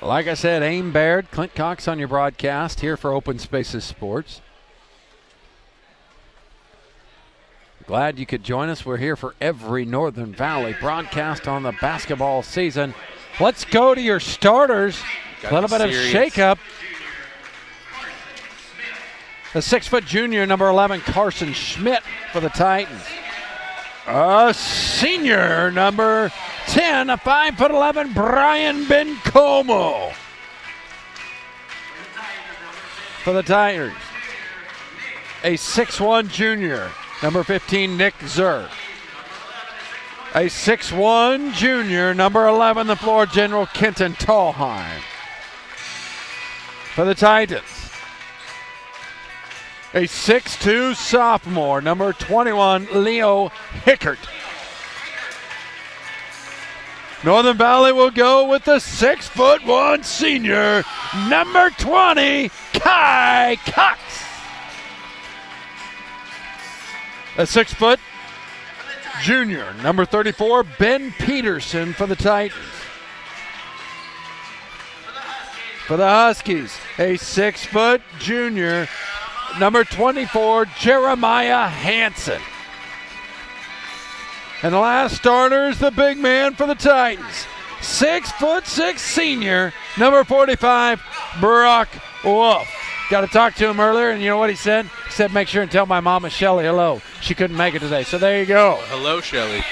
Like I said, Aim Baird, Clint Cox on your broadcast here for Open Spaces Sports. Glad you could join us. We're here for every Northern Valley broadcast on the basketball season. Let's go to your starters. A little bit of shakeup. The 6-foot junior, number 11, Carson Schmidt for the Titans. A senior, number 10, a 5'11", Brian Bencomo for the Tigers. A 6'1" junior, number 15, Nick Zer. A 6'1" junior, number 11, the floor general, Kenton Tallheim for the Titans. A 6'2" sophomore, number 21, Leo Hickert. Northern Valley will go with the 6'1" senior, number 20, Kai Cox. A 6-foot junior, number 34, Ben Peterson for the Titans. For the Huskies, a 6-foot junior, number 24, Jeremiah Hansen. And the last starter is the big man for the Titans, 6'6" senior, number 45, Brock Wolf. Got to talk to him earlier, and you know what he said? He said, make sure and tell my mama Shelly hello. She couldn't make it today, so there you go. Hello, Shelly.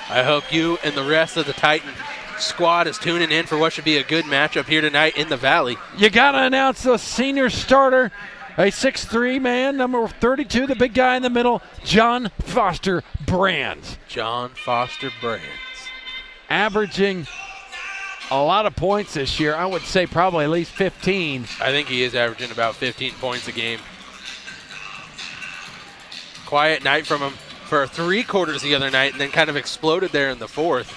I hope you and the rest of the Titan squad is tuning in for what should be a good matchup here tonight in the Valley. You got to announce the senior starter, a 6'3" man, number 32, the big guy in the middle, John Foster Brands. John Foster Brands. Averaging a lot of points this year. I would say probably at least 15. I think he is averaging about 15 points a game. Quiet night from him for 3/4 the other night, and then kind of exploded there in the fourth.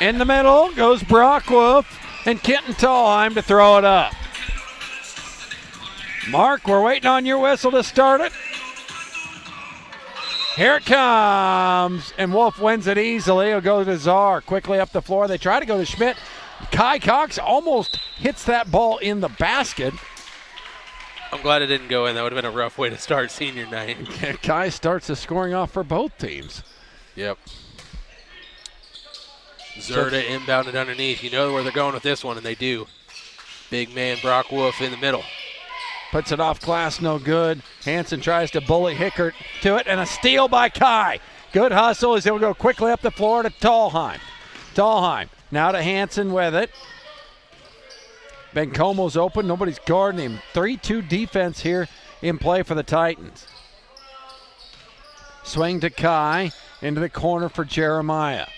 In the middle goes Brock Wolf and Kenton Tallheim to throw it up. Mark, we're waiting on your whistle to start it. Here it comes, and Wolf wins it easily. He'll go to Czar quickly up the floor. They try to go to Schmidt. Kai Cox almost hits that ball in the basket. I'm glad it didn't go in. That would have been a rough way to start senior night. Kai starts the scoring off for both teams. Yep. Zerda inbounded underneath. You know where they're going with this one, and they do. Big man Brock Wolf in the middle. Puts it off glass, no good. Hansen tries to bully Hickert to it, and a steal by Kai. Good hustle as he'll go quickly up the floor to Tallheim. Tallheim now to Hansen with it. Bencomo's open. Nobody's guarding him. 3-2 defense here in play for the Titans. Swing to Kai into the corner for Jeremiah.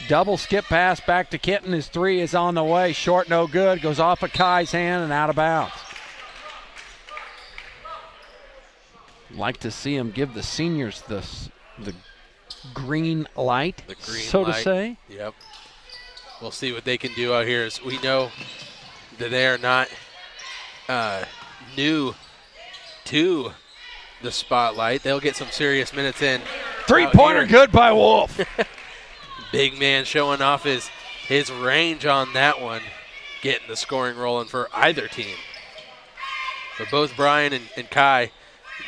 Double skip pass back to Kenton. His three is on the way. Short, no good. Goes off of Kai's hand and out of bounds. Like to see him give the seniors the green light, to say. Yep. We'll see what they can do out here. As we know that they are not new to the spotlight. They'll get some serious minutes in. Three-pointer good by Wolf. Big man showing off his range on that one, getting the scoring rolling for either team. But both Brian and Kai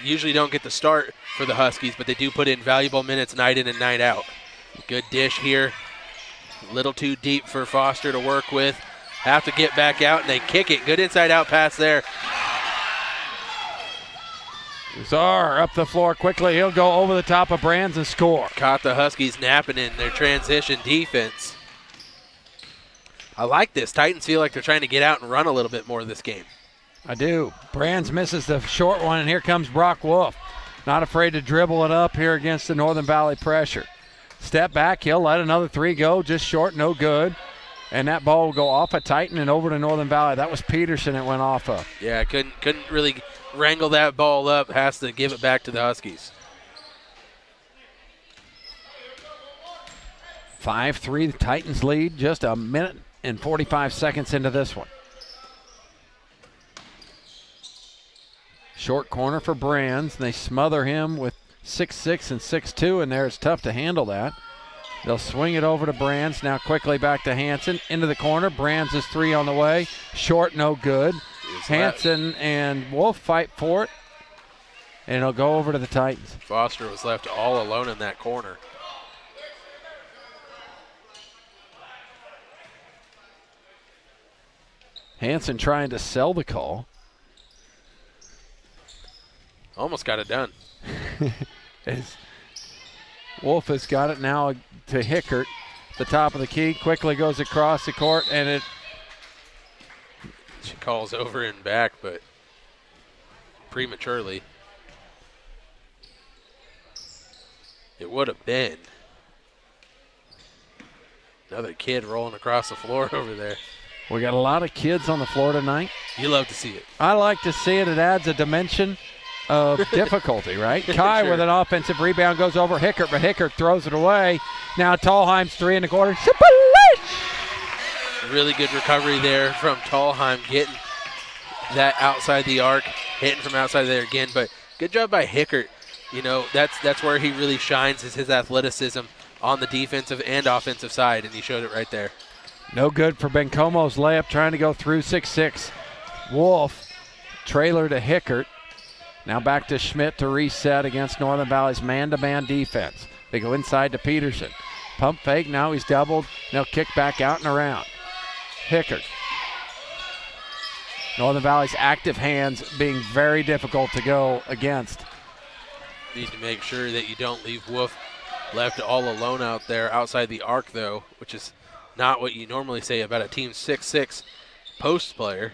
usually don't get the start for the Huskies, but they do put in valuable minutes night in and night out. Good dish here. A little too deep for Foster to work with. Have to get back out, and they kick it. Good inside-out pass there. Czar up the floor quickly. He'll go over the top of Brands and score. Caught the Huskies napping in their transition defense. I like this. Titans feel like they're trying to get out and run a little bit more this game. I do. Brands misses the short one, and here comes Brock Wolf. Not afraid to dribble it up here against the Northern Valley pressure. Step back, he'll let another three go, just short, no good. And that ball will go off a Titan and over to Northern Valley. That was Peterson it went off of. Yeah, couldn't really wrangle that ball up. Has to give it back to the Huskies. 5-3, the Titans lead just a minute and 45 seconds into this one. Short corner for Brands. They smother him with 6'6" and 6'2", and there. It's tough to handle that. They'll swing it over to Brands. Now quickly back to Hanson. Into the corner. Brands is 3 on the way. Short, no good. Hanson and Wolf fight for it. And it'll go over to the Titans. Foster was left all alone in that corner. Hanson trying to sell the call. Almost got it done. Wolf has got it now to Hickert. The top of the key. Quickly goes across the court, and it. She calls over and back, but prematurely. It would have been. Another kid rolling across the floor over there. We got a lot of kids on the floor tonight. You love to see it. I like to see it. It adds a dimension of difficulty, right? Kai Sure. with an offensive rebound goes over Hickert, but Hickert throws it away. Now Tallheim's 3 in the quarter. Really good recovery there from Tallheim, getting that outside the arc, hitting from outside there again. But good job by Hickert. You know, that's where he really shines, is his athleticism on the defensive and offensive side, and he showed it right there. No good for Bencomo's layup, trying to go through 6-6. Wolf, trailer to Hickert. Now back to Schmidt to reset against Northern Valley's man-to-man defense. They go inside to Peterson. Pump fake, now he's doubled. They'll kick back out and around. Hickert. Northern Valley's active hands being very difficult to go against. Need to make sure that you don't leave Wolf left all alone out there outside the arc, though, which is not what you normally say about a Team 6'6" post player.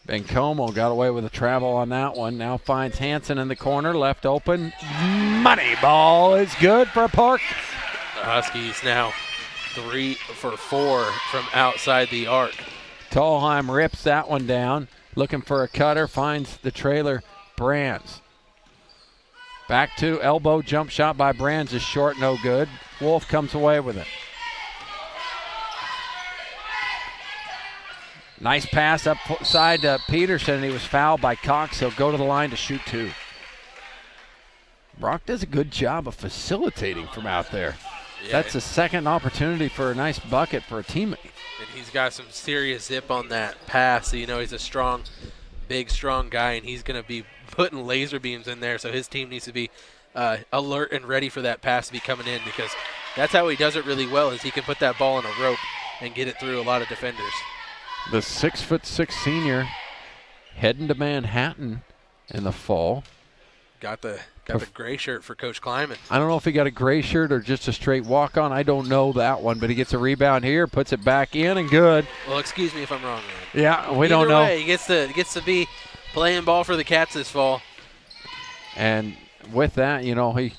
Bencomo got away with a travel on that one. Now finds Hanson in the corner, left open. Money ball is good for Park. The Huskies now 3 for 4 from outside the arc. Tallheim rips that one down. Looking for a cutter, finds the trailer, Brands. Back to elbow jump shot by Brands is short, no good. Wolf comes away with it. Nice pass up side to Peterson. He was fouled by Cox. He'll go to the line to shoot 2. Brock does a good job of facilitating from out there. Yeah, That's a second opportunity for a nice bucket for a teammate. and he's got some serious zip on that pass. So, you know, he's a strong, big, strong guy, and he's going to be putting laser beams in there. So his team needs to be alert and ready for that pass to be coming in, because that's how he does it really well, is he can put that ball in a rope and get it through a lot of defenders. The 6'6" senior heading to Manhattan in the fall. Got the gray shirt for Coach Kleiman. I don't know if he got a gray shirt or just a straight walk-on. I don't know that one, but he gets a rebound here, puts it back in, and good. Well, excuse me if I'm wrong, man. Yeah, we Either don't know. way, he gets to be playing ball for the Cats this fall. And with that, you know, he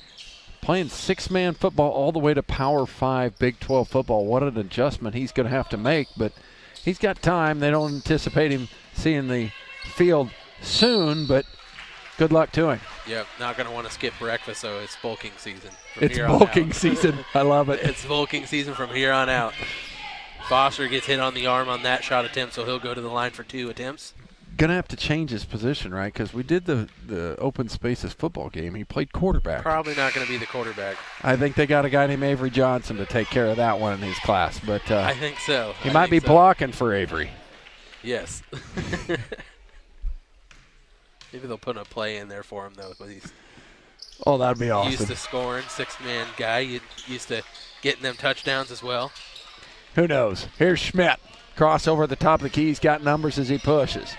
playing 6-man football all the way to Power 5 Big 12 football. What an adjustment he's going to have to make, but he's got time. They don't anticipate him seeing the field soon, but good luck to him. Yep, not going to want to skip breakfast, so it's bulking season. It's bulking season. I love it. It's bulking season from here on out. Foster gets hit on the arm on that shot attempt, so he'll go to the line for 2 attempts. Going to have to change his position, right? Because we did the open spaces football game. He played quarterback. Probably not going to be the quarterback. I think they got a guy named Avery Johnson to take care of that one in his class. But I think so. He might be blocking for Avery. Yes. Maybe they'll put a play in there for him, though. But he's that'd be awesome. used to scoring, 6-man guy. Used to getting them touchdowns as well. Who knows? Here's Schmidt. Crossover at the top of the key. He's got numbers as he pushes.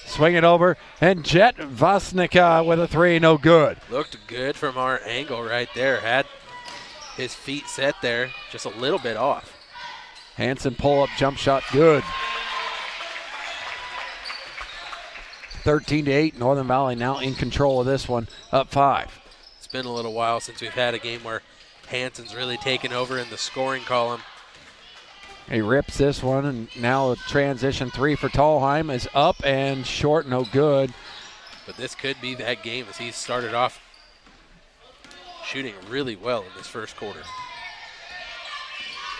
Swing it over, and Jet Vasnica with a 3, no good. Looked good from our angle right there. Had his feet set there, just a little bit off. Hanson pull-up jump shot, good. 13-8, Northern Valley now in control of this one, up 5. It's been a little while since we've had a game where Hanson's really taken over in the scoring column. He rips this one, and now a transition 3 for Tallheim is up and short, no good. But this could be that game, as he started off shooting really well in this first quarter.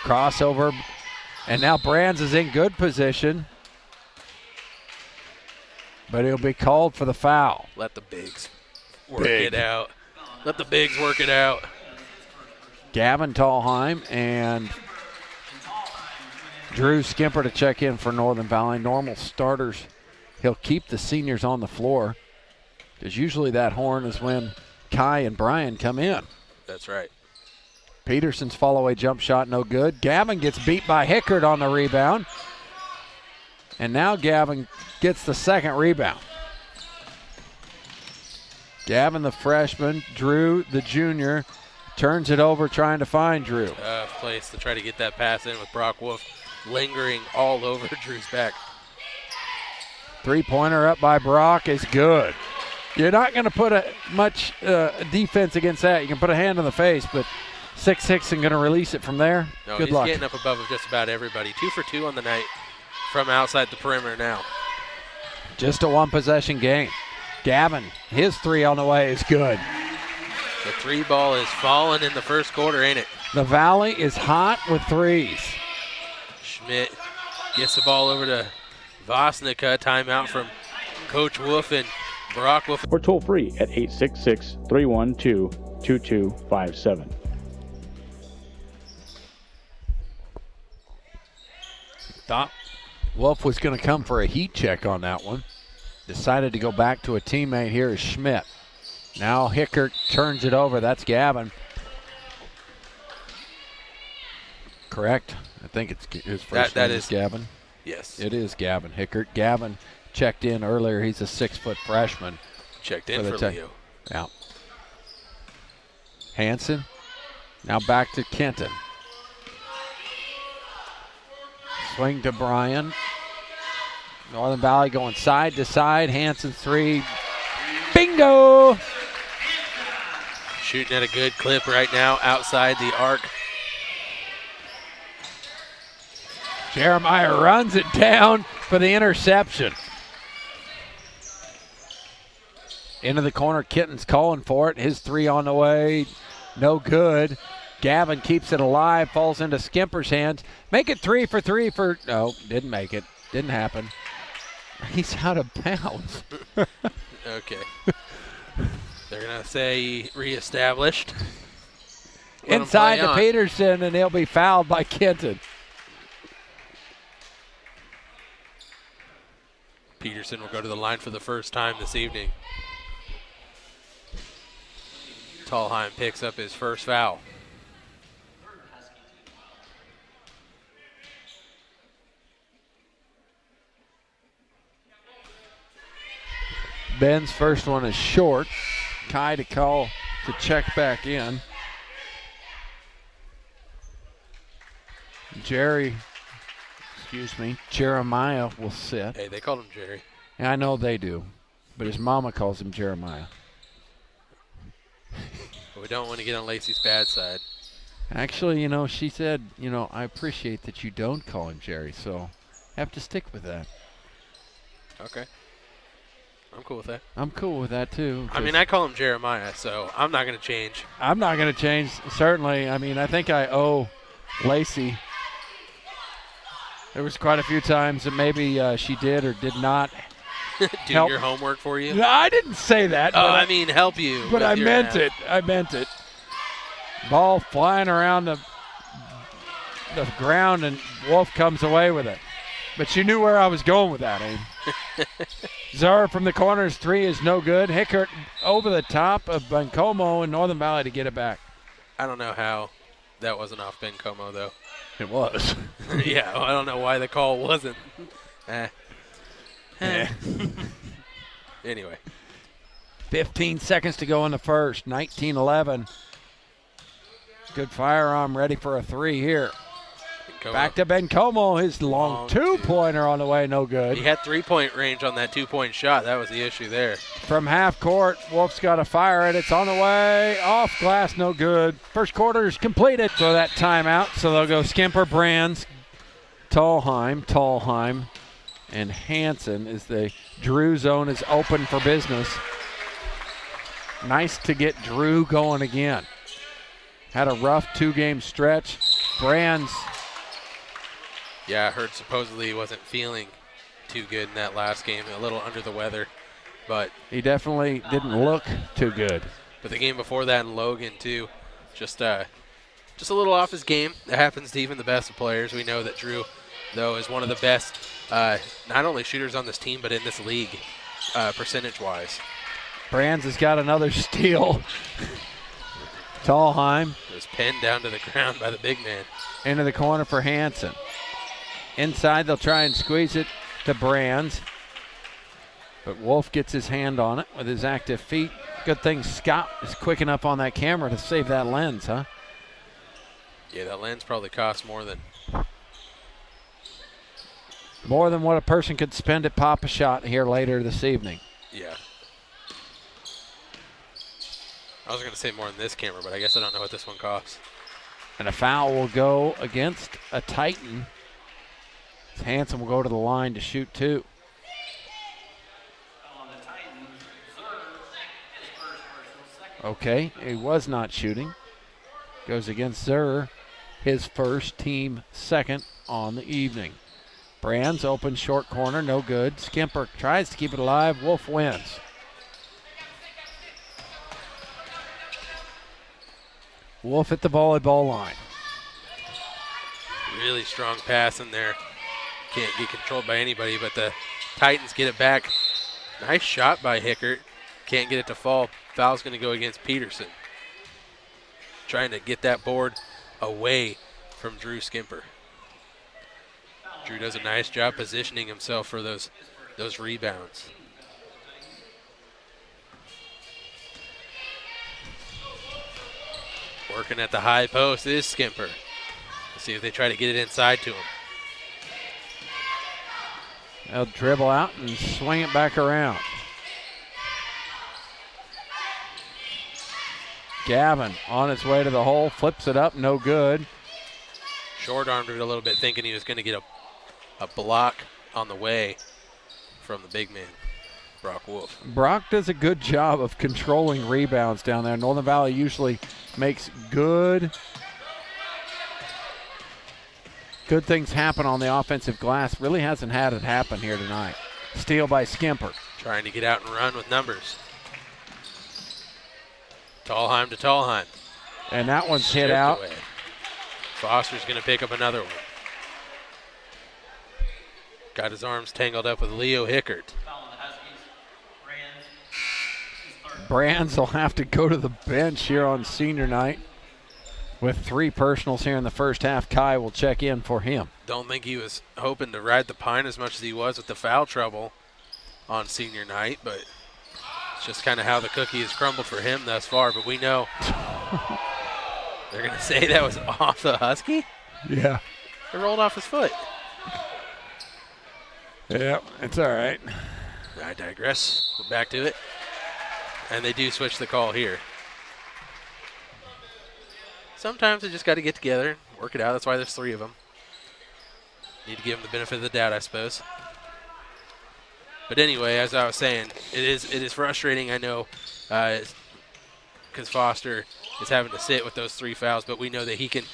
Crossover, and now Brands is in good position, but he'll be called for the foul. Let the bigs work it out. Let the bigs work it out. Gavin Tallheim and Drew Skimper to check in for Northern Valley. Normal starters. He'll keep the seniors on the floor because usually that horn is when Kai and Brian come in. That's right. Peterson's follow-away jump shot, no good. Gavin gets beat by Hickert on the rebound. And now Gavin gets the second rebound. Gavin, the freshman, Drew, the junior, turns it over trying to find Drew. Tough place to try to get that pass in with Brock Wolf lingering all over Drew's back. Three-pointer up by Brock is good. You're not going to put much defense against that. You can put a hand in the face, but 6'6" and going to release it from there. No, good luck. He's getting up above just about everybody. 2 for 2 on the night from outside the perimeter now. Just a one-possession game. Gavin, his three on the way is good. The three ball is falling in the first quarter, ain't it? The Valley is hot with threes. Schmidt gets the ball over to Vosnica. Timeout from Coach Wolf and Brock Wolf. Or toll free at 866-312-2257. Thought Wolf was going to come for a heat check on that one. Decided to go back to a teammate. Here is Schmidt. Now Hickert turns it over. That's Gavin. Correct? I think it's his first name is Gavin. Yes. It is Gavin Hickert. Gavin checked in earlier. He's a 6-foot freshman. Checked in for Leo. Yeah. Hanson. Now back to Kenton. Swing to Bryan. Northern Valley going side to side. Hanson three. Bingo! Shooting at a good clip right now outside the arc. Jeremiah runs it down for the interception. Into the corner, Kitten's calling for it. His three on the way, no good. Gavin keeps it alive, falls into Skimper's hands. Make it 3 for 3 for, no, didn't make it. Didn't happen. He's out of bounds. Okay. They're going to say reestablished. Inside to Peterson, and he'll be fouled by Kenton. Peterson will go to the line for the first time this evening. Tallheim picks up his first foul. Ben's first one is short. Kai to call to check back in. Jeremiah will sit. Hey, they called him Jerry. I know they do, but his mama calls him Jeremiah. But we don't want to get on Lacey's bad side. Actually, she said, I appreciate that you don't call him Jerry, so I have to stick with that. Okay. I'm cool with that. I'm cool with that, too. I mean, I call him Jeremiah, so I'm not going to change. I'm not going to change, certainly. I mean, I think I owe Lacey. There was quite a few times that maybe she did or did not do help. Your homework for you? No, I didn't say that. Oh, I mean help you. But I meant it. I meant it. Ball flying around the ground, and Wolf comes away with it. But you knew where I was going with that, Abe. Zara from the corners, three is no good. Hickert over the top of Bencomo and Northern Valley to get it back. I don't know how that wasn't off Bencomo, though. It was. Yeah, well, I don't know why the call wasn't. Anyway. 15 seconds to go in the first. 19-11. Good firearm ready for a three here. Bencomo. Back to Bencomo. His long two-pointer on the way, no good. He had three-point range on that two-point shot. That was the issue there. From half court, Wolf's got to fire it. It's on the way. Off glass, no good. First quarter is completed. So that timeout. So they'll go Skimper, Brands, Tallheim, and Hanson as the Drew zone is open for business. Nice to get Drew going again. Had a rough two-game stretch. Brands. Yeah, I heard supposedly he wasn't feeling too good in that last game, a little under the weather. But he definitely didn't look too good. But the game before that in Logan, too, just just a little off his game. That happens to even the best of players. We know that Drew, though, is one of the best not only shooters on this team, but in this league percentage-wise. Brands has got another steal. Tallheim. It was pinned down to the ground by the big man. Into the corner for Hansen. Inside, they'll try and squeeze it to Brands. But Wolf gets his hand on it with his active feet. Good thing Scott is quick enough on that camera to save that lens, huh? Yeah, that lens probably costs more than what a person could spend at Pop-A-Shot here later this evening. Yeah. I was going to say more than this camera, but I guess I don't know what this one costs. And a foul will go against a Titan. Hansen will go to the line to shoot 2. Okay, he was not shooting. Goes against Zur, his first, team second on the evening. Brands open short corner, no good. Skimper tries to keep it alive. Wolf wins. Wolf at the volleyball line. Really strong pass in there. Can't get controlled by anybody, but the Titans get it back. Nice shot by Hickert. Can't get it to fall. Foul's going to go against Peterson. Trying to get that board away from Drew Skimper. Drew does a nice job positioning himself for those rebounds. Working at the high post is Skimper. Let's see if they try to get it inside to him. They'll dribble out and swing it back around. Gavin on his way to the hole, flips it up, no good. Short-armed it a little bit, thinking he was going to get a block on the way from the big man, Brock Wolf. Brock does a good job of controlling rebounds down there. Northern Valley usually makes good things happen on the offensive glass. Really hasn't had it happen here tonight. Steal by Skimper. Trying to get out and run with numbers. Tallheim to Tallheim. And that one's hit Stripped out. away. Foster's going to pick up another one. Got his arms tangled up with Leo Hickert. Brands will have to go to the bench here on senior night. With 3 personals here in the first half, Kai will check in for him. Don't think he was hoping to ride the pine as much as he was with the foul trouble on senior night, but it's just kind of how the cookie has crumbled for him thus far. But we know they're going to say that was off the Husky. Yeah. It rolled off his foot. Yeah, it's all right. I digress. We're back to it. And they do switch the call here. Sometimes they just got to get together, work it out. That's why there's 3 of them. Need to give them the benefit of the doubt, I suppose. But anyway, as I was saying, it is frustrating, I know, because Foster is having to sit with those 3 fouls, but we know that he can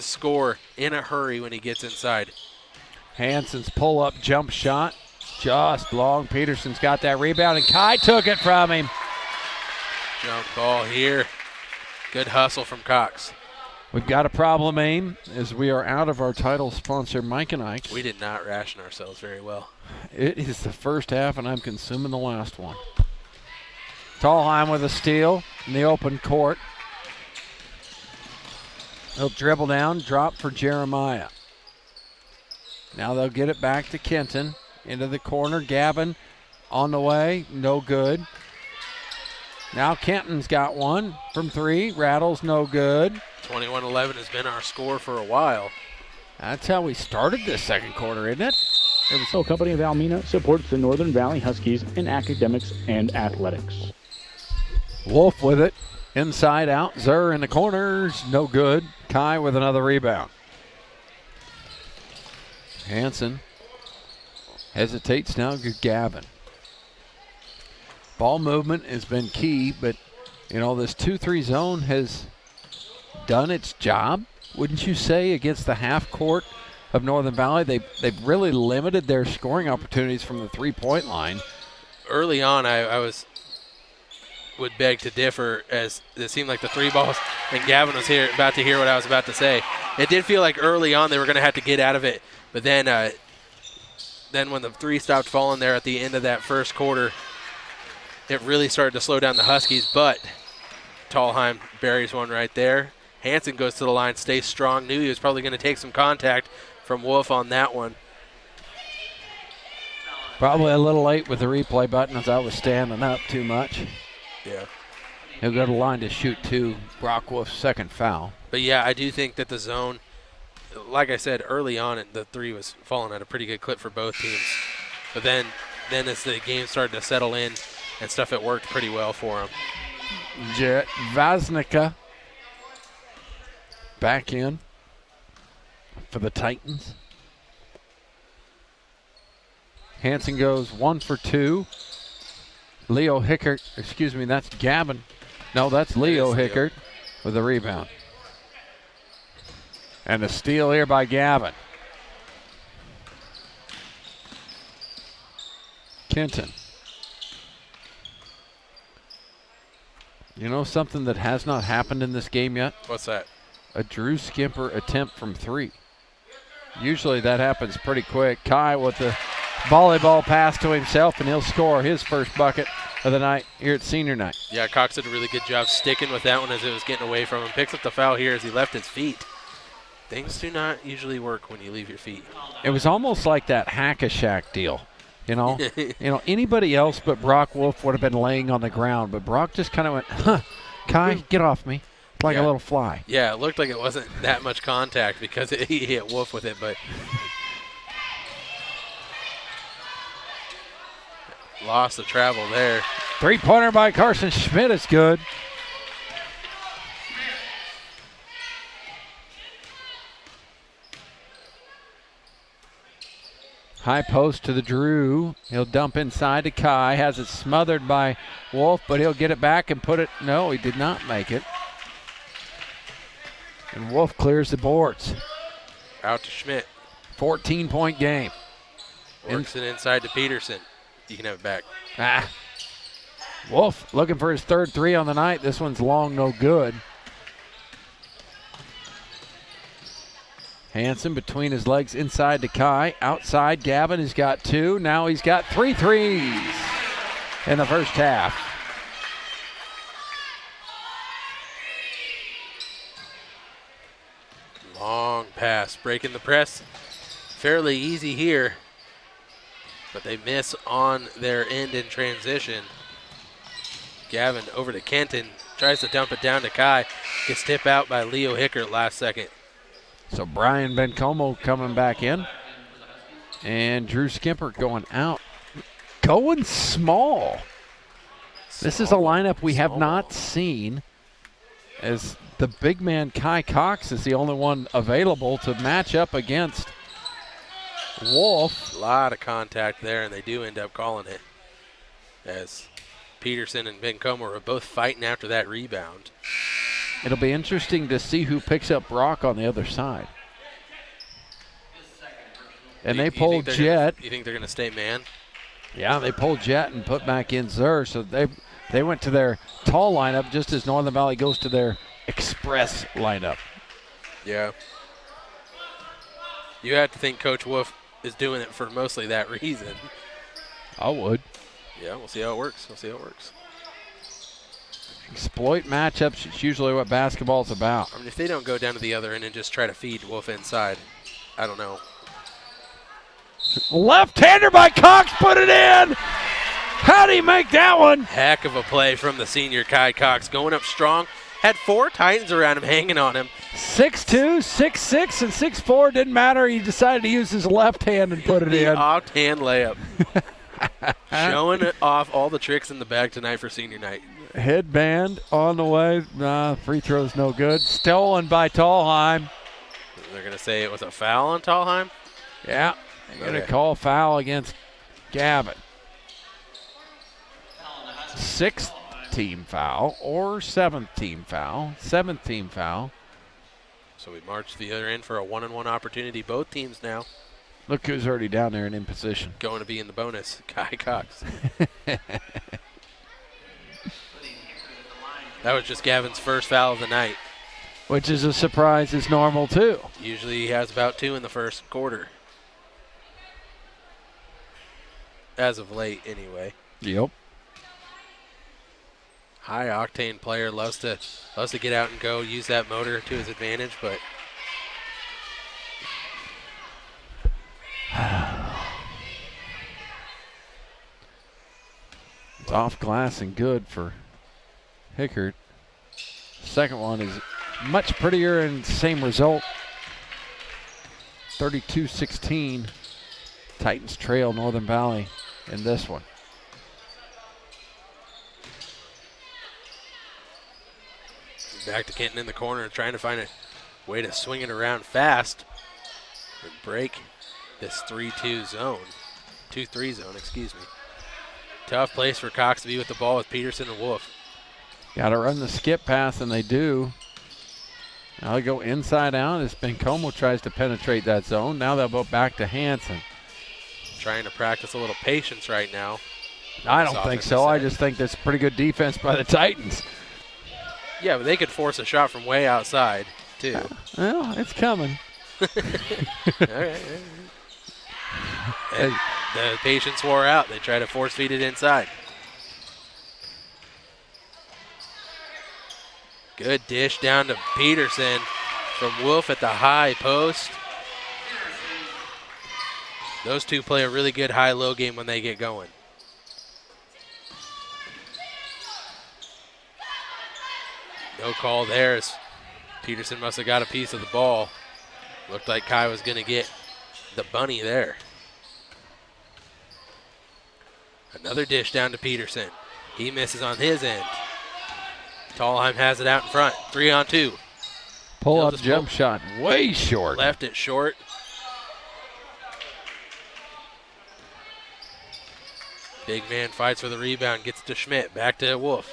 score in a hurry when he gets inside. Hansen's pull-up jump shot, just long. Peterson's got that rebound, and Kai took it from him. Jump ball here. Good hustle from Cox. We've got a problem, Aim, as we are out of our title sponsor, Mike and Ike's. We did not ration ourselves very well. It is the first half, and I'm consuming the last one. Tallheim with a steal in the open court. They'll dribble down, drop for Jeremiah. Now they'll get it back to Kenton. Into the corner, Gavin on the way, no good. Now Kenton's got one from 3, rattles, no good. 21-11 has been our score for a while. That's how we started this second quarter, isn't it? The Company of Almena supports the Northern Valley Huskies in academics and athletics. Wolf with it, inside out. Zur in the corners, no good. Kai with another rebound. Hansen hesitates now. Good Gavin. Ball movement has been key, but this 2-3 zone has done its job, wouldn't you say, against the half court of Northern Valley? They've really limited their scoring opportunities from the 3-point line. Early on, I was would beg to differ, as it seemed like the 3 balls, and Gavin was about to hear what I was about to say. It did feel like early on they were going to have to get out of it, but then when the 3 stopped falling there at the end of that first quarter, it really started to slow down the Huskies, but Tallheim buries one right there. Hansen goes to the line, stays strong, knew he was probably going to take some contact from Wolf on that one. Probably a little late with the replay button as I was standing up too much. Yeah. He'll go to the line to shoot 2. Brock Wolf's second foul. But, yeah, I do think that the zone, like I said, early on, the 3 was falling at a pretty good clip for both teams. But then as the game started to settle in and stuff, it worked pretty well for them. Vaznica back in for the Titans. Hansen goes 1 for 2. Leo Hickert, excuse me, that's Gavin. No, that's Leo Hickert with the rebound. And a steal here by Gavin. Kenton. You know something that has not happened in this game yet? What's that? A Drew Skimper attempt from 3. Usually that happens pretty quick. Kai with the volleyball pass to himself, and he'll score his first bucket of the night here at senior night. Yeah, Cox did a really good job sticking with that one as it was getting away from him. Picks up the foul here as he left his feet. Things do not usually work when you leave your feet. It was almost like that Hack-a-Shack deal. You know, anybody else but Brock Wolf would have been laying on the ground, but Brock just kind of went, huh, Kai, get off me, like a little fly. Yeah, it looked like it wasn't that much contact because he hit Wolf with it, but lost the travel there. 3-pointer by Carson Schmidt is good. High post to the Drew. He'll dump inside to Kai. Has it smothered by Wolf, but he'll get it back and put it. No, he did not make it. And Wolf clears the boards. Out to Schmidt. 14-point game. Works it inside to Peterson. You can have it back. Wolf looking for his third 3 on the night. This one's long, no good. Hansen between his legs inside to Kai. Outside, Gavin has got 2. Now he's got 3 threes in the first half. Long pass, breaking the press. Fairly easy here, but they miss on their end in transition. Gavin over to Kenton, tries to dump it down to Kai. Gets tipped out by Leo Hickert last second. So Brian Bencomo coming back in. And Drew Skimper going out. Going small. This is a lineup we have not seen, as the big man Kai Cox is the only one available to match up against Wolf. A lot of contact there, and they do end up calling it, as Peterson and Bencomo are both fighting after that rebound. It'll be interesting to see who picks up Brock on the other side. And they pulled Jet. You think they're going to stay man? Yeah, they pulled Jet and put back in Zur. So they went to their tall lineup just as Northern Valley goes to their express lineup. Yeah. You have to think Coach Wolf is doing it for mostly that reason. I would. Yeah, we'll see how it works. Exploit matchups, it's usually what basketball's about. I mean, if they don't go down to the other end and just try to feed Wolf inside, I don't know. Left-hander by Cox, put it in! How'd he make that one? Heck of a play from the senior Kai Cox, going up strong. Had 4 Titans around him, hanging on him. 6'2", 6'6", and 6'4", didn't matter. He decided to use his left hand and put it The in. off-hand layup. Showing it off all the tricks in the bag tonight for senior night. Headband on the way. Free throw's no good. Stolen by Tallheim. They're going to say it was a foul on Tallheim? Yeah, they're going to call foul against Gavin. 6th team foul or 7th team foul. 7th team foul. So we march to the other end for a 1-on-1 opportunity. Both teams now. Look who's already down there and in position. Going to be in the bonus, Kai Cox. That was just Gavin's first foul of the night. Which is a surprise is normal, too. Usually he has about 2 in the first quarter. As of late, anyway. Yep. High octane player, loves to get out and go, use that motor to his advantage, but it's off glass and good for Hickert. Second one is much prettier and same result. 32-16. Titans trail Northern Valley in this one. back to Kenton in the corner, trying to find a way to swing it around fast and break this 3-2 zone. 2-3 zone, excuse me. Tough place for Cox to be with the ball with Peterson and Wolf. Got to run the skip pass, and they do. Now they go inside out as Bencomo tries to penetrate that zone. Now they'll go back to Hanson. Trying to practice a little patience right now. I don't think so. I just think that's pretty good defense by the Titans. Yeah, but they could force a shot from way outside, too. Well, it's coming. All right. And the patience wore out. They try to force feed it inside. Good dish down to Peterson from Wolf at the high post. Those two play a really good high-low game when they get going. No call there as Peterson must have got a piece of the ball. Looked like Kai was going to get the bunny there. Another dish down to Peterson. He misses on his end. Tallheim has it out in front. 3-on-2. Pull-up jump shot way short. Left it short. Big man fights for the rebound. Gets to Schmidt. Back to Wolf.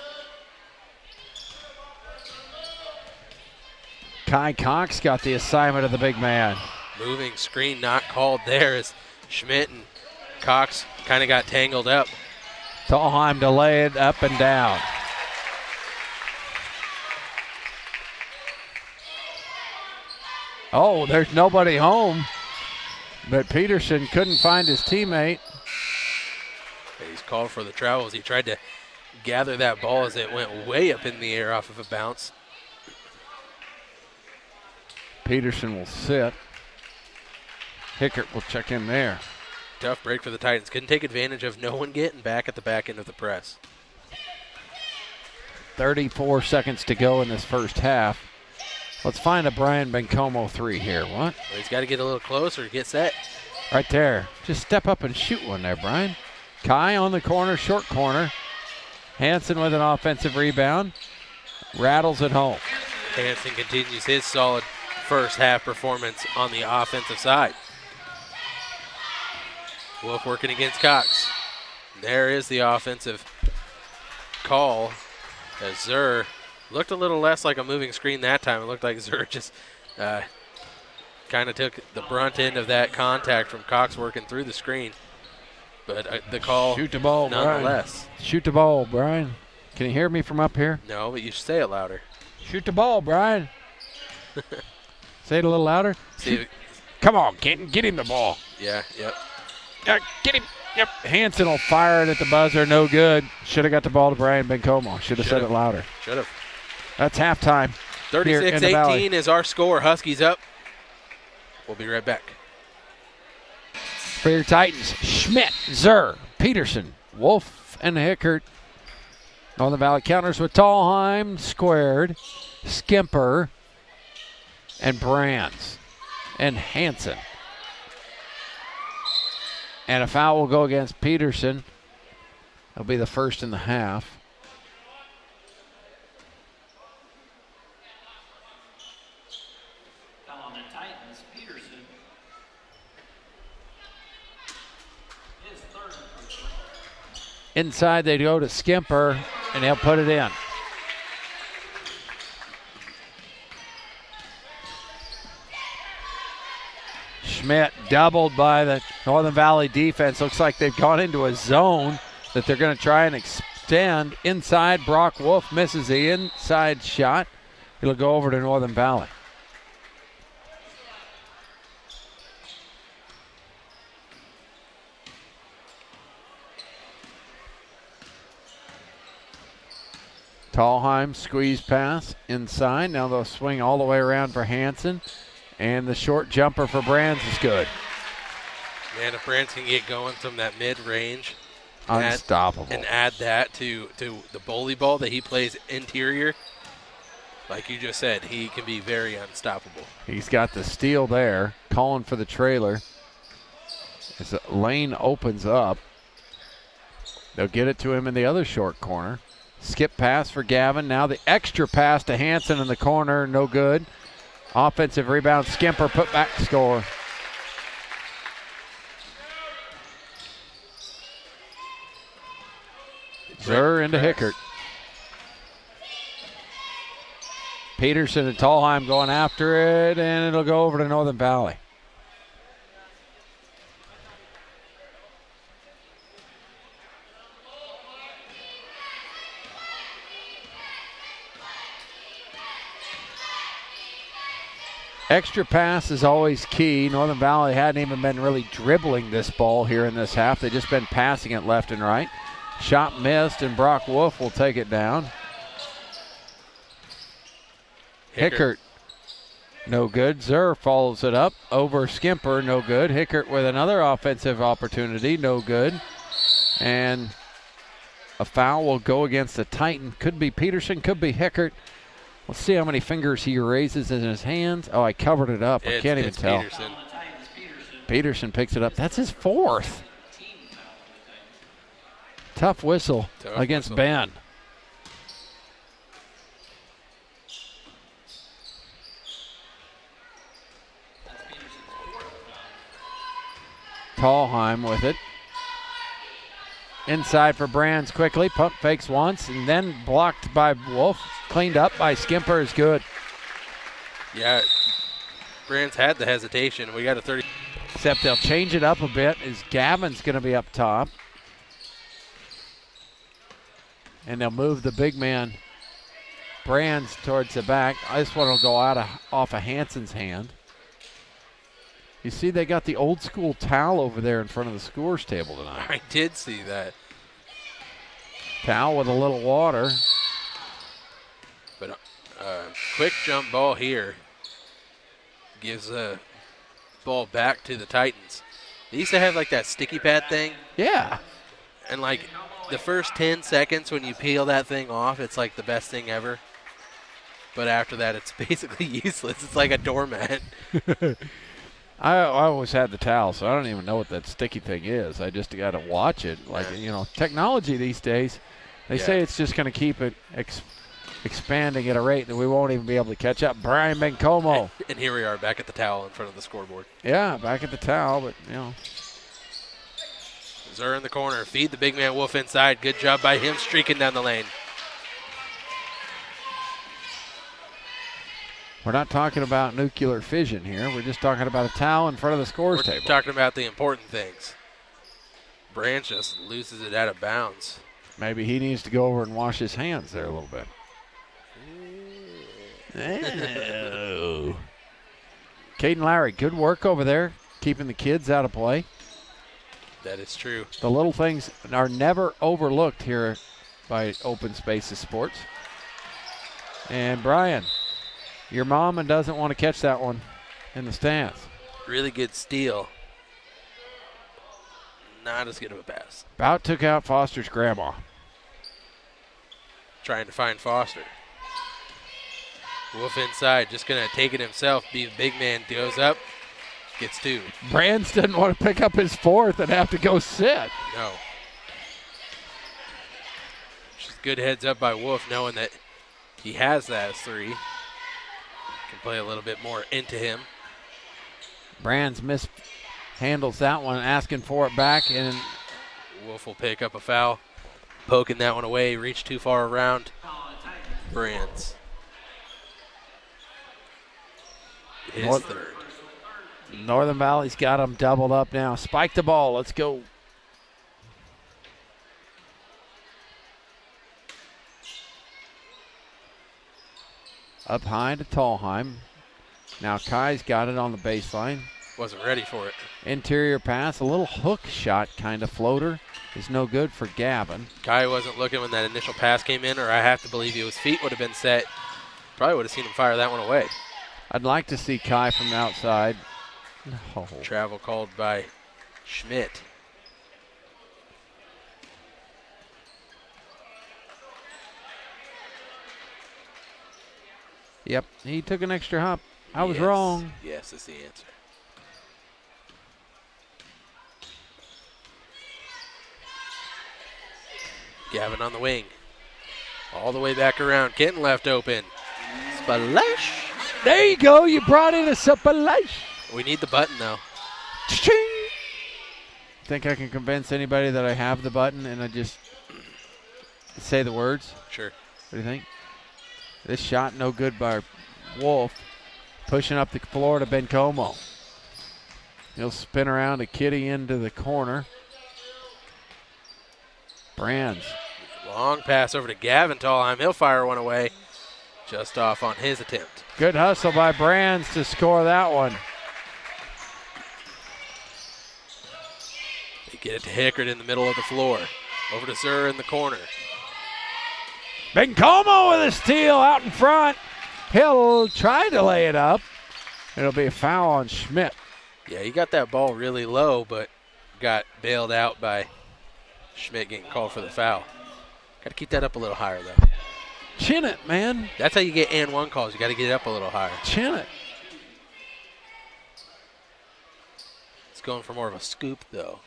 Kai Cox got the assignment of the big man. Moving screen not called there as Schmidt and Cox kind of got tangled up. Tallheim to lay it up and down. Oh, there's nobody home. But Peterson couldn't find his teammate. He's called for the travel as he tried to gather that ball as it went way up in the air off of a bounce. Peterson will sit. Hickert will check in there. Tough break for the Titans. Couldn't take advantage of no one getting back at the back end of the press. 34 seconds to go in this first half. Let's find a Brian Bencomo three here. What? Well, he's got to get a little closer to get set. Right there. Just step up and shoot one there, Brian. Kai on the corner, short corner. Hanson with an offensive rebound. Rattles it home. Hanson continues his solid first half performance on the offensive side. Wolf working against Cox. There is the offensive call as Zur looked a little less like a moving screen that time. It looked like Zur just kind of took the brunt end of that contact from Cox working through the screen. But the call, shoot the ball, nonetheless. Brian. Shoot the ball, Brian. Can you hear me from up here? No, but you should say it louder. Shoot the ball, Brian. Say it a little louder. Come on, Kenton, get him the ball. Yeah, yep. Get him. Yep. Hanson will fire it at the buzzer. No good. Should have got the ball to Brian Bencomo. Should have said it louder. Should have. That's halftime. 36-18 is our score. Huskies up. We'll be right back. For your Titans, Schmidt, Zur, Peterson, Wolf, and Hickert. On the Valley counters with Tallheim, squared, Skimper, and Brands, and Hanson. And a foul will go against Peterson. It'll be the first in the half. On the Titans, Peterson is third. Inside they go to Skimper, and he'll put it in. Schmidt doubled by the Northern Valley defense. Looks like they've gone into a zone that they're going to try and extend. Inside, Brock Wolf misses the inside shot. It'll go over to Northern Valley. Tallheim squeeze pass inside. Now they'll swing all the way around for Hanson. And the short jumper for Brands is good. Man, if Brands can get going from that mid-range. Unstoppable. And add that to the bully ball that he plays interior. Like you just said, he can be very unstoppable. He's got the steal there. Calling for the trailer. As the lane opens up. They'll get it to him in the other short corner. Skip pass for Gavin. Now the extra pass to Hanson in the corner. No good. Offensive rebound. Skimper put back score. Zur into Hickert. Peterson and Tallheim going after it, and it'll go over to Northern Valley. Extra pass is always key. Northern Valley hadn't even been really dribbling this ball here in this half. They've just been passing it left and right. Shot missed, and Brock Wolf will take it down. Hickert, no good. Zur follows it up over Skimper, no good. Hickert with another offensive opportunity, no good. And a foul will go against the Titan. Could be Peterson, could be Hickert. Let's see how many fingers he raises in his hands. Oh, I covered it up. I can't even tell. Peterson. Peterson picks it up. That's his fourth. Tough whistle against Ben. Tallheim with it. Inside for Brands quickly. Pump fakes once and then blocked by Wolf. Cleaned up by Skimper is good. Yeah, Brands had the hesitation. We got a 30. Except they'll change it up a bit as Gavin's going to be up top. And they'll move the big man Brands towards the back. This one will go off of Hanson's hand. You see they got the old school towel over there in front of the scores table tonight. I did see that. Towel with a little water. But quick jump ball here gives the ball back to the Titans. They used to have like that sticky pad thing. Yeah. And like the first 10 seconds when you peel that thing off, it's like the best thing ever. But after that, it's basically useless. It's like a doormat. I always had the towel, so I don't even know what that sticky thing is. I just got to watch it. Like, technology these days, they say it's just going to keep it expanding at a rate that we won't even be able to catch up. Brian Bencomo. And here we are back at the towel in front of the scoreboard. Yeah, back at the towel, but, Zur in the corner. Feed the big man Wolf inside. Good job by him streaking down the lane. We're not talking about nuclear fission here. We're just talking about a towel in front of the scores table. We're talking about the important things. Branch just loses it out of bounds. Maybe he needs to go over and wash his hands there a little bit. Oh. Caden Larry, good work over there, keeping the kids out of play. That is true. The little things are never overlooked here by Open Spaces Sports. And Brian, your mama doesn't want to catch that one in the stands. Really good steal. Not as good of a pass. About took out Foster's grandma. Trying to find Foster. Wolf inside, just going to take it himself. Be the big man, goes up, gets two. Brands didn't want to pick up his fourth and have to go sit. No. Just good heads up by Wolf, knowing that he has that as three. Can play a little bit more into him. Brands mishandles that one, asking for it back, and Wolf will pick up a foul. Poking that one away, reached too far around. Brands. His third. Northern Valley's got them doubled up now. Spike the ball. Let's go. Up high to Tallheim. Now Kai's got it on the baseline. Wasn't ready for it. Interior pass, a little hook shot kind of floater is no good for Gavin. Kai wasn't looking when that initial pass came in, or I have to believe his feet would have been set. Probably would have seen him fire that one away. I'd like to see Kai from the outside. No. Travel called by Schmidt. Yep, he took an extra hop. I was Yes. wrong. Yes, is the answer. Gavin on the wing. All the way back around. Kenton left open. Splash. There you go. You brought in a splash. We need the button, though. Ching. Think I can convince anybody that I have the button and I just say the words? Sure. What do you think? This shot no good by Wolf. Pushing up the floor to Bencomo. He'll spin around to Kitty into the corner. Brands. Long pass over to Gavin Tallheim. He'll fire one away. Just off on his attempt. Good hustle by Brands to score that one. They get it to Hickert in the middle of the floor. Over to Zur in the corner. Bencomo with a steal out in front. He'll try to lay it up. It'll be a foul on Schmidt. Yeah, he got that ball really low, but got bailed out by Schmidt getting called for the foul. Got to keep that up a little higher, though. Chin it, man. That's how you get and one calls. You got to get it up a little higher. Chin it. It's going for more of a scoop, though.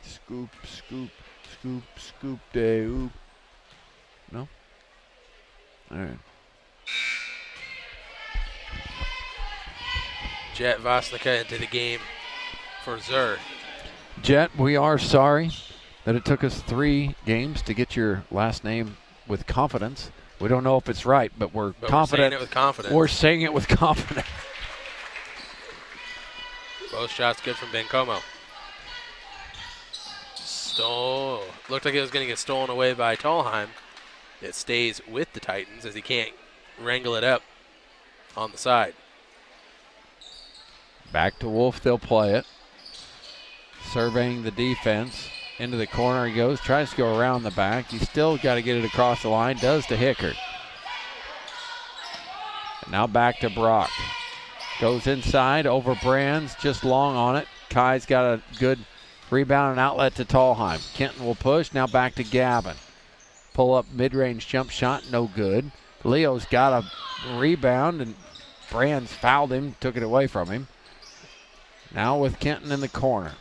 Scoop, scoop, scoop, scoop, day, oop. No? All right. Jet Vosnica into the game for Zur. Jet, we are sorry that it took us 3 games to get your last name with confidence. We don't know if it's right, but we're confident. We're saying it with confidence. We're saying it with confidence. Both shots good from Bencomo. Looked like it was going to get stolen away by Tallheim. It stays with the Titans as he can't wrangle it up on the side. Back to Wolf, they'll play it. Surveying the defense. Into the corner he goes, tries to go around the back. He's still got to get it across the line, does to Hickert. And now back to Brock. Goes inside, over Brands, just long on it. Kai's got a good rebound and outlet to Tallheim. Kenton will push, now back to Gavin. Pull up mid-range jump shot, no good. Leo's got a rebound, and Brands fouled him, took it away from him. Now with Kenton in the corner.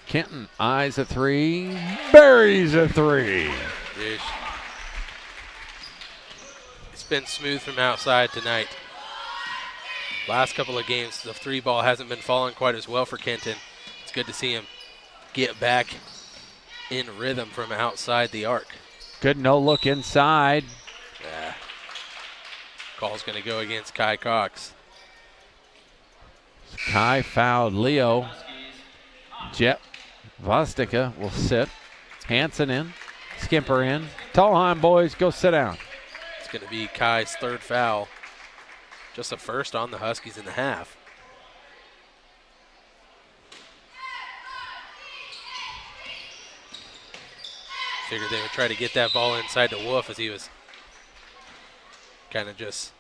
Kenton eyes a 3, buries a 3. Dude. It's been smooth from outside tonight. Last couple of games, the 3 ball hasn't been falling quite as well for Kenton. It's good to see him get back in rhythm from outside the arc. Good no look inside. Yeah. Call's going to go against Kai Cox. Kai fouled Leo. Jet Vostika will sit. Hansen in. Skimper in. Tallheim boys, go sit down. It's going to be Kai's 3rd foul. Just a first on the Huskies in the half. Figured they would try to get that ball inside to Wolf as he was kind of just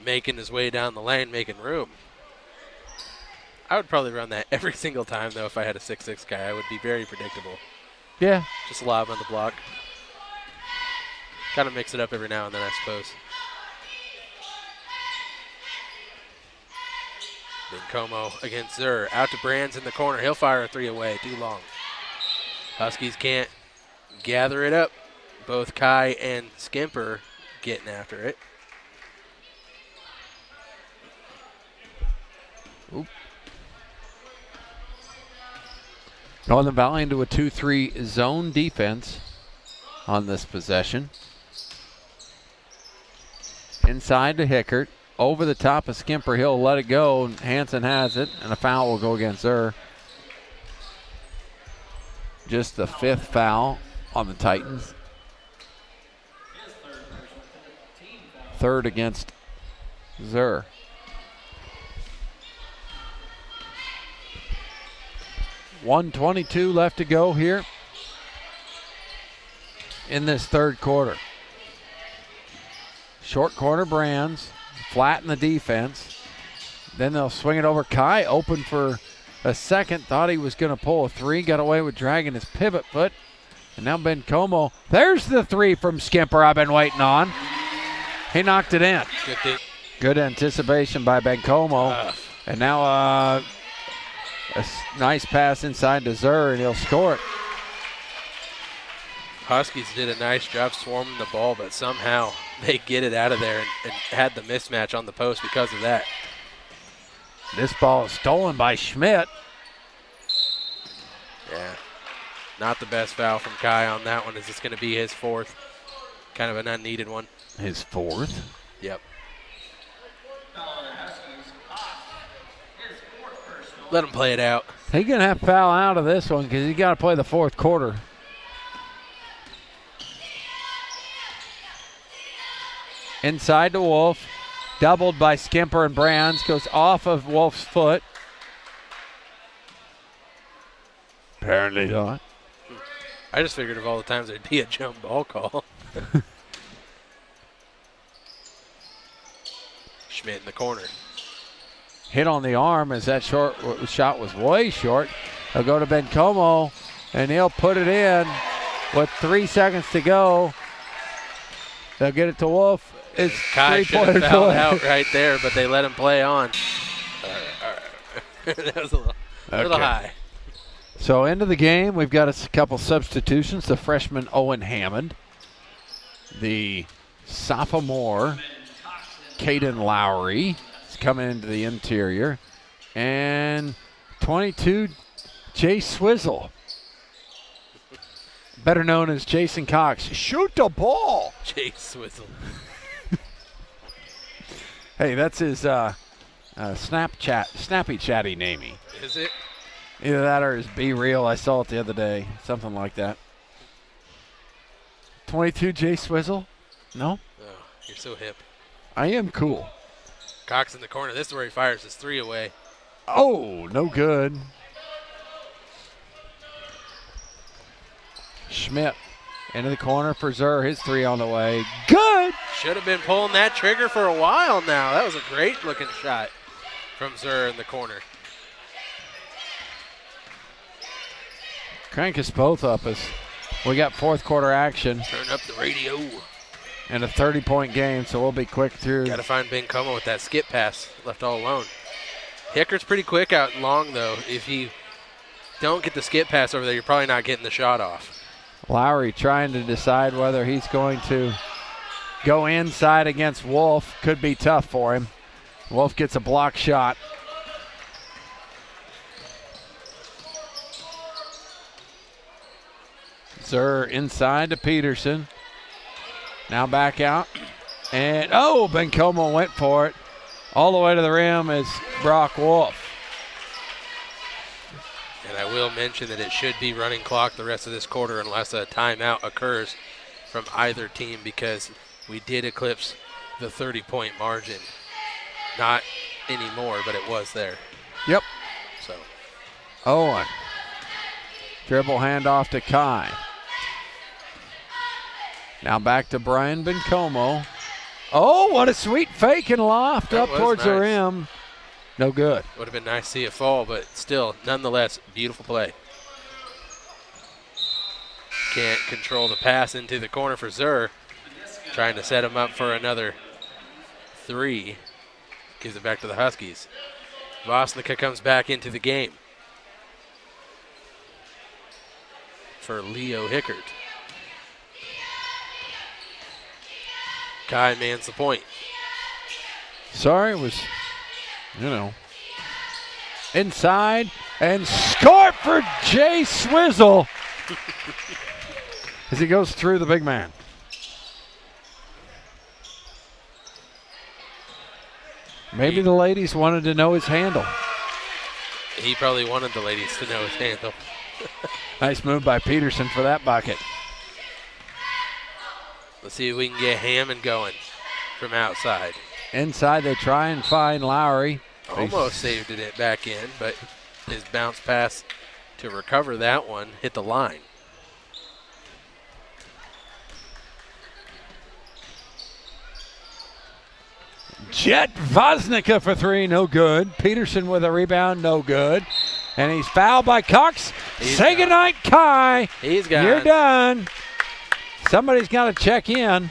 making his way down the lane, making room. I would probably run that every single time, though, if I had a 6'6" guy. I would be very predictable. Yeah. Just lob on the block. Kind of mix it up every now and then, I suppose. Bencomo against Zur. Out to Brands in the corner. He'll fire a 3 away. Too long. Huskies can't gather it up. Both Kai and Skimper getting after it. Oop. Northern Valley into a 2-3 zone defense on this possession. Inside to Hickert. Over the top of Skimper. He'll let it go. Hansen has it, and a foul will go against Zur. just the 5th foul on the Titans. 3rd against Zur. .122 left to go here in this 3rd quarter. Short corner Brands, flatten the defense. Then they'll swing it over. Kai open for a second, thought he was going to pull a 3, got away with dragging his pivot foot. And now Ben Como, there's the 3 from Skimper I've been waiting on. He knocked it in. Good anticipation by Ben Como. And now a nice pass inside to Zur, and he'll score it. Huskies did a nice job swarming the ball, but somehow they get it out of there and had the mismatch on the post because of that. This ball is stolen by Schmidt. Yeah, not the best foul from Kai on that one. Is this going to be his 4th? Kind of an unneeded one. His 4th? Yep. Let him play it out. He's going to have to foul out of this one because he's got to play the 4th quarter. Inside to Wolf. Doubled by Skimper and Brands. Goes off of Wolf's foot. Apparently not. I just figured of all the times there'd be a jump ball call. Schmidt in the corner. Hit on the arm as that shot was way short. They'll go to Ben Como, and he'll put it in with 3 seconds to go. They'll get it to Wolf. It's Kai should have fouled out right there, but they let him play on. That was a little high. So into the game, we've got a couple substitutions. The freshman Owen Hammond. The sophomore Caden Lowry is coming into the interior. And 22, Jay Swizzle. Better known as Jason Cox. Shoot the ball. Jay Swizzle. Hey, that's his Snappy Chatty namey. Is it? Either that or his Be Real. I saw it the other day. Something like that. 22, Jay Swizzle? No? Oh, you're so hip. I am cool. Cox in the corner. This is where he fires his 3 away. Oh, no good. Schmidt into the corner for Zur. His 3 on the way. Good! Should have been pulling that trigger for a while now. That was a great looking shot from Zur in the corner. Crank us both up as we got 4th quarter action. Turn up the radio. And a 30-point game, so we'll be quick through. Got to find Ben Como with that skip pass left all alone. Hicker's pretty quick out long, though. If you don't get the skip pass over there, you're probably not getting the shot off. Lowry trying to decide whether he's going to go inside against Wolf. Could be tough for him. Wolf gets a block shot. Zur inside to Peterson. Now back out. And, oh, Ben Como went for it. All the way to the rim is Brock Wolf. And I will mention that it should be running clock the rest of this quarter unless a timeout occurs from either team because we did eclipse the 30-point margin. Not anymore, but it was there. Yep. So Owen. Dribble handoff to Kai. Now back to Brian Bencomo. Oh, what a sweet fake and loft That up was towards the nice. rim. No good. would have been nice to see it fall, but still, nonetheless, beautiful play. Can't control the pass into the corner for Zur. Trying to set him up for another 3. Gives it back to the Huskies. Vosnica comes back into the game for Leo Hickert. Kai mans the point. Sorry, it was, inside and score for Jay Swizzle as he goes through the big man. Maybe the ladies wanted to know his handle. He probably wanted the ladies to know his handle. Nice move by Peterson for that bucket. Let's see if we can get Hammond going from outside. Inside, they try and find Lowry. Almost saved it back in, but his bounce pass to recover that one hit the line. Jet Voznica for three, no good. Peterson with a rebound, no good. And he's fouled by Cox. Say goodnight, Kai. He's gone. You're done. Somebody's got to check in.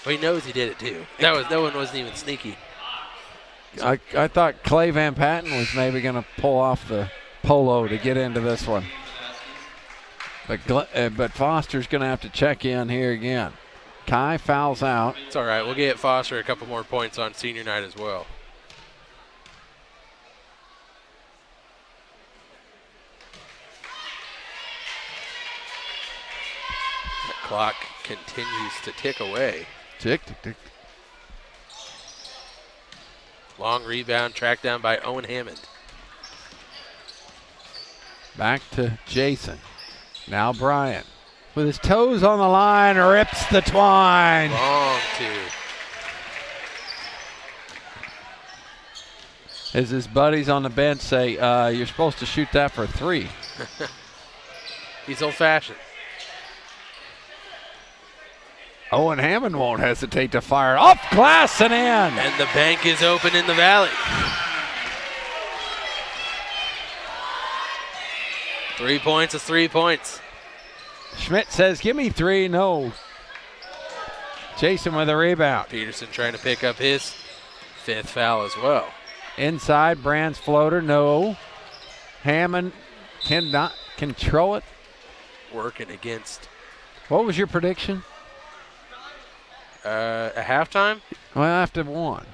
Well, he knows he did it too. That one wasn't even sneaky. I thought Clay Van Patten was maybe going to pull off the polo to get into this one. But Foster's going to have to check in here again. Kai fouls out. It's all right. We'll get Foster a couple more points on senior night as well. The clock continues to tick away. Tick, tick, tick. Long rebound tracked down by Owen Hammond. Back to Jason. Now Bryant. With his toes on the line, rips the twine. Long two. As his buddies on the bench say, you're supposed to shoot that for three. He's old-fashioned. Owen Hammond won't hesitate to fire off glass and in. And the bank is open in the Valley. 3 points is 3 points. Schmidt says, give me three. No. Jason with a rebound. Peterson trying to pick up his 5th foul as well. Inside, Brand's floater. No. Hammond cannot control it. Working against What was your prediction? a halftime. Well, after one.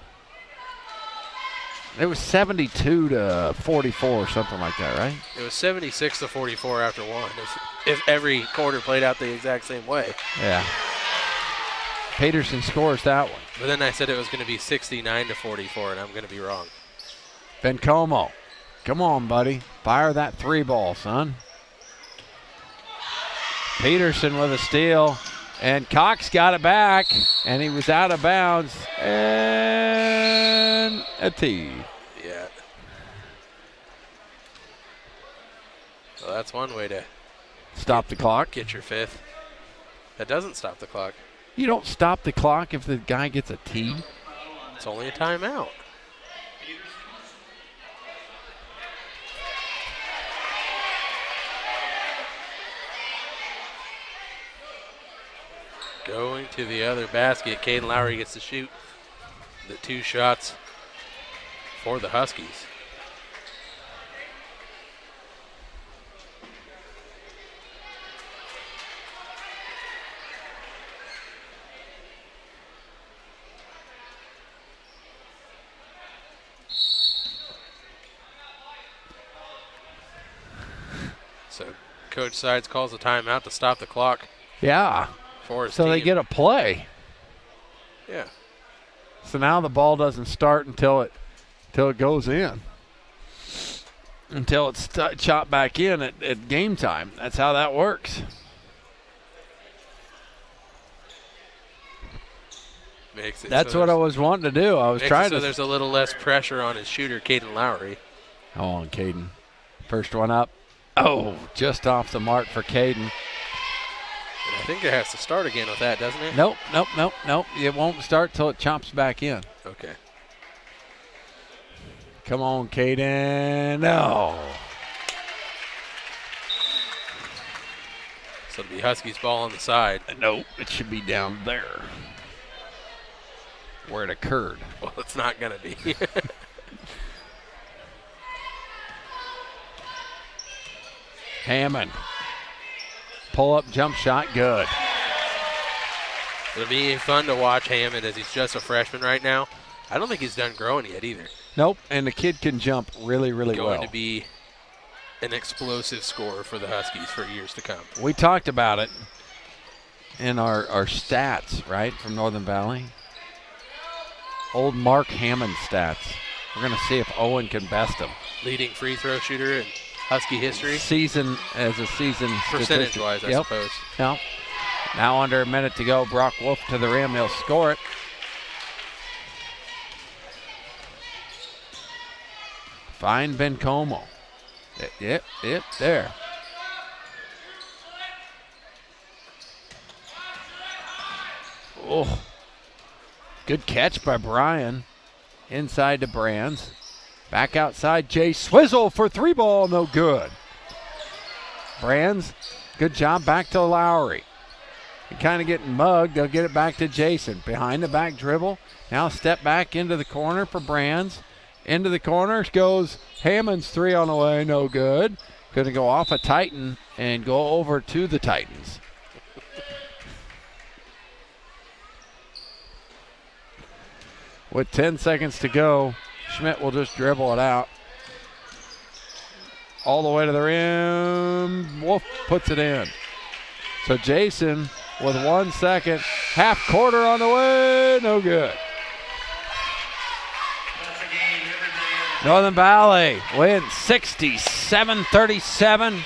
It was 72 to 44 or something like that, right? It was 76 to 44 after one. If every quarter played out the exact same way. Yeah. Peterson scores that one. But then I said it was going to be 69 to 44, and I'm going to be wrong. Bencomo. Come on, buddy. Fire that three ball, son. Peterson with a steal. And Cox got it back. And he was out of bounds. And a tee. Yeah. Well, that's one way to Stop the clock. get your 5th. That doesn't stop the clock. You don't stop the clock if the guy gets a tee. It's only a timeout. Going to the other basket. Caden Lowry gets to shoot the 2 shots for the Huskies. So Coach Sides calls a timeout to stop the clock Yeah. for his So team. they get a play. Yeah. So now the ball doesn't start until it goes in. Until it's chopped back in at game time. That's how that works. Makes it That's so what I there's- was wanting to do. I was makes it trying so to. there's a little less pressure on his shooter, Caden Lowry. Hold on, Caden. First one up. Oh, just off the mark for Caden. And I think it has to start again with that, doesn't it? Nope. It won't start till it chops back in. Okay. Come on, Caden. No. So it'll be Huskies ball on the side. Nope. It should be down there where it occurred. Well, it's not going to be. Hammond. Pull up jump shot. Good. It'll be fun to watch Hammond as he's just a freshman right now. I don't think he's done growing yet either. Nope. And the kid can jump really, really Going well. to be an explosive scorer for the Huskies for years to come. We talked about it in our stats, right, from Northern Valley. Old Mark Hammond stats. We're going to see if Owen can best him. Leading free throw shooter in Husky history. Season Percentage-wise, I suppose. Yep. Now under a minute to go. Brock Wolf to the rim. He'll score it. Find Bencomo. Yep, there. Oh, good catch by Brian. Inside to Brands. Back outside, Jay Swizzle for 3 ball, no good. Brands, good job back to Lowry. Kind of getting mugged. They'll get it back to Jason. Behind the back dribble. Now step back into the corner for Brands. Into the corner goes Hammond's 3 on the way, no good. Going to go off a Titan and go over to the Titans. With 10 seconds to go, Schmidt will just dribble it out. All the way to the rim. Wolf puts it in. So Jason with 1 second. Half quarter on the way. No good. Northern Valley wins 67-37.